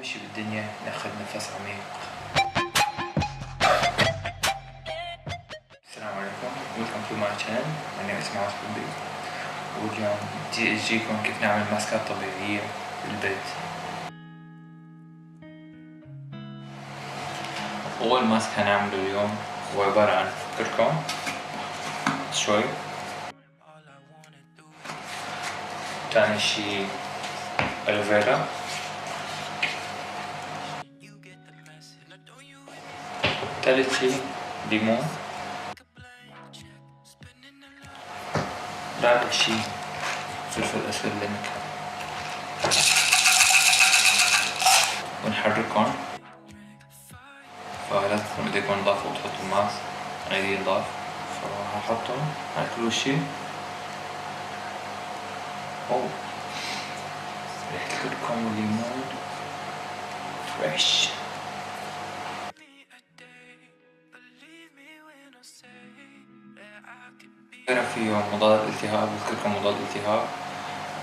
شي بالدنيا ناخذ نفس عميق. السلام عليكم، welcome to my channel. My name is معاذ حبي، واليوم اجيكم كيف نعمل ماسكات طبيعية بالبيت. أول ماسك هنعمله اليوم هو عبارة عن كركم شوي، تاني شي ألوفيرا، تالت شي ليمون، رابع شي فلفل أسود للنكهة، ونحركهم. فلازم تكون ايديكم نضافة وتحطوا الماسك، أنا ايدي نضاف، فهحطهم على كل شي. ريحة الكركم والليمون فريش. فيه مضاد التهاب، الكركم مضاد التهاب،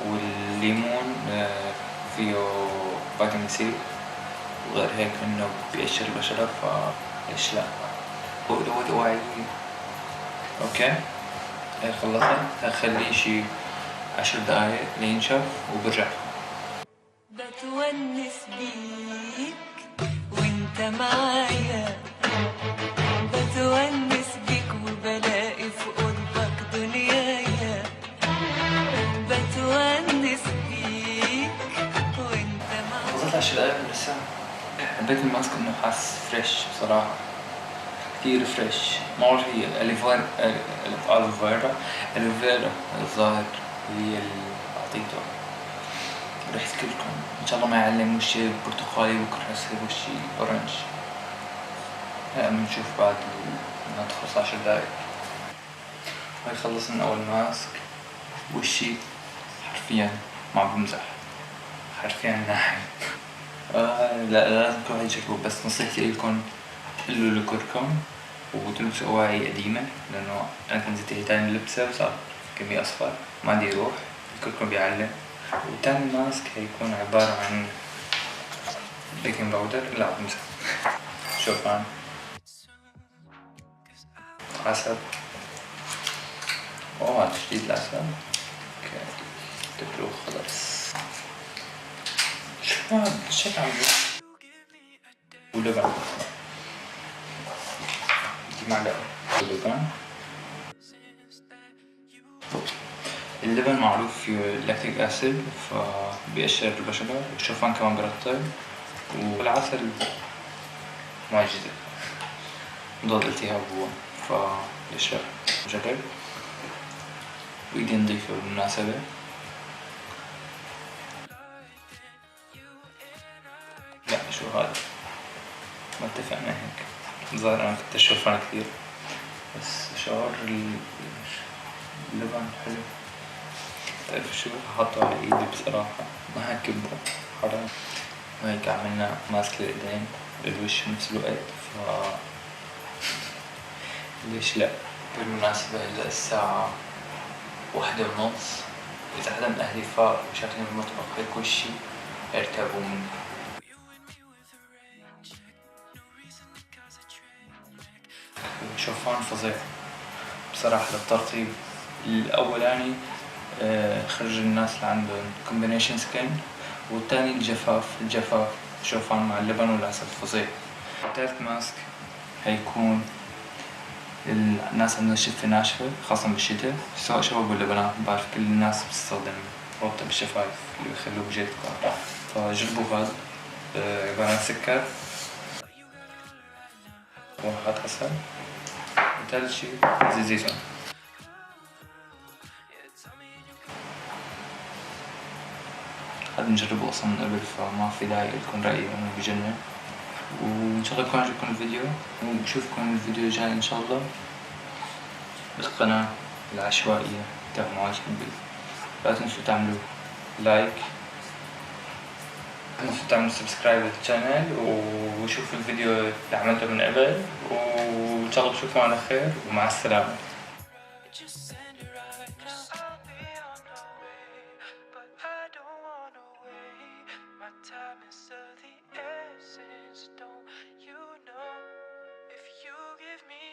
والليمون فيه فيتامين سي، وغير هيك انه بيقشر البشرة، فليش لا. وعي. اوكي هيك خلصت، هخليه شي 10 دقايق لينشف وبرجع. بتونس بيك وانت معايا، بتونس بيك وبلاقي في قربك دنيايا، بتونس بيك وانت معايا. وصلت 10 دقايق لسه. حبيت الماسك انه حاس فريش بصراحة، كتير فريش. ما بعرف هي ألوفيرا الظاهر هي اللي أعطيته ريحة كركم. إن شاء الله ما يعلم وشي برتقالي بكرة يصير وشي أورنج. هلا بنشوف بعد ما تخلص 10 دقايق. هاي خلصنا أول ماسك. وشي حرفيا ما بمزح، حرفيا ناعم. لا لازم كل واحد يجربه، بس نصيحتي لكم قلوا الكركم وتلبسوا أواعي قديمة، لأنه أنا كنت زيت تاني لبسه وصار كمية أصفر ما عندي يروح. الكركم بيعلم. وتاني ماسك هيكون عبارة عن بيكنج باودر، لا بمزح، شوفان، عسل. هذا جديد العسل. اوكي تبلوه خلاص. شو هاد الشكل عامله؟ ولبن، دي معلقة لبن. اللبن معروف فيه لاكتيك أسيد فبيقشر البشرة، والشوفان كمان بيرطب، والعسل معجزة مضاد التهاب هو، فليش جرب. وإيدي نضيفة بالمناسبة. لا شو هذا، ما اتفقنا هيك. ظاهر أنا كنت أشوفها كثير، بس شعور اللبن حلو. تعرف شو حاطه على ايدي بصراحة، ما هكبه حرام. وهيك عملنا ماسك للإيدين والوش بنفس الوقت، ليش لا. بالمناسبة هلا الساعة 1:30، إذا حدا من أهلي فاق وشافني بالمطبخ هيك وشي ارتابوا مني. شوفان فظيع بصراحة للترطيب. الأولاني خرج الناس اللي عندهم combination skin، والتاني الجفاف شوفان مع اللبن والعسل فظيع. تالت ماسك هيكون الناس عندهم شفة ناشفة خاصة بالشتاء، سواء شباب ولا بنات، بعرف كل الناس بتستخدم رطب بالشفايف اللي بيخلوه بجلدكم، فجربوا هذا. عبارة عن سكر وحط عسل، وتالت شي زيت زيتون. هذا نجربه أصلا من قبل، فما في داعي لكم رأيي إنه بجنن. وإن شاء الله يكون عجبكم الفيديو، ونشوفكم الفيديو الجاي إن شاء الله بالقناة العشوائية تبع معاذ حبي. لا تنسوا تعملوا لايك، لا تنسوا تعملوا سبسكرايب للقناة، وشوفوا الفيديو اللي عملته من قبل، وإن شاء الله بشوفكم على خير ومع السلامة. Time is of the with me.